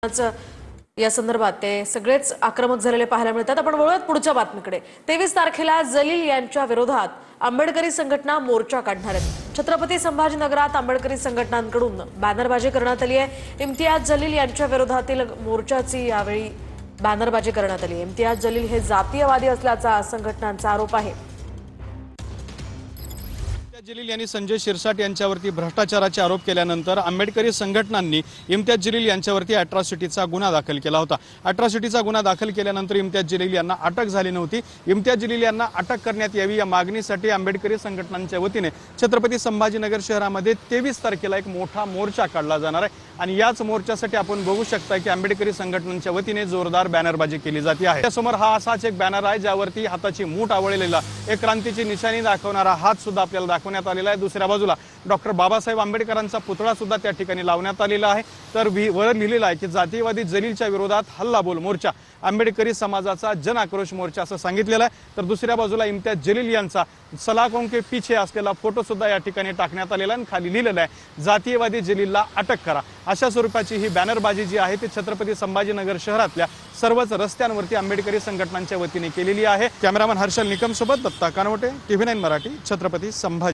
या संदर्भात ते सगळेच आक्रमक झालेले पाहायला मिळतात। आपण वळूयात पुढच्या बातमीकडे। 23 तारखेला जलील यांच्या विरोधात आंबेडकरी संघटना मोर्चा काढणार आहेत। छत्रपती संभाजीनगरात आंबेडकरी संघटनांकडून बॅनरबाजी करण्यात आली आहे। इम्तियाज जलील यांच्या विरोधातील मोर्चाची यावेळी बॅनरबाजी करण्यात आली आहे। इम्तियाज जलील हे जातीयवादी असल्याचा संघटनांचा आरोप आहे। जलील यांनी संजय शिरसाट यांच्यावरती भ्रष्टाचाराचे आरोप केल्यानंतर आंबेडकरी संघटनांनी इम्तियाज जलील यांच्यावरती अॅट्रॉसिटीचा गुन्हा दाखल केला होता। अॅट्रॉसिटीचा गुन्हा दाखल केल्यानंतर इम्तियाज जलील यांना अटक झाली नव्हती। इम्तियाज जलील यांना अटक करण्यात यावी या मागणीसाठी आंबेडकरी संघटनांच्या वतीने छत्रपती संभाजीनगर शहरामध्ये 23 तारखेला एक मोठा मोर्चा काढला जाणार आहे आणि याच मोर्चासाठी आपण बघू शकता की आंबेडकरी संघटनांच्या वतीने जोरदार बॅनरबाजी केली जाते आहे। त्यासमोर हा असाच एक बॅनर आहे ज्यावरती हाताची मूठ आवळलेला एक क्रांतीची निशाणी दाखवणारा हात सुद्धा आपल्याला दाखवण्यात आलेला आहे। दुसऱ्या बाजूला डॉक्टर बाबासाहेब आंबेडकरांचा पुतळा सुद्धा त्या ठिकाणी लावण्यात आलेला आहे। तर वर लिहिलेलं आहे की जातीयवादी जलीलच्या विरोधात हल्ला बोल मोर्चा, आंबेडकरी समाजाचा जन आक्रोश मोर्चा असं सांगितलेलं आहे। तर दुसऱ्या बाजूला इम्तियाज जलील यांचा सलाखों के पीछे असलेला फोटो सुद्धा या ठिकाणी टाकण्यात आलेला आहे। खाली लिहिलेलं आहे जातीयवादी जलीलला अटक करा। अशा स्वरूपाची ही बॅनरबाजी जी आहे ती छत्रपती संभाजीनगर शहरातल्या सर्वच रस्त्यांवरती आंबेडकरी संघटनांच्या वतीने केलेली आहे। कॅमेरामन हर्षल निकम सोबत दत्ता कानवटे, TV9 मराठी, छत्रपती संभाजी।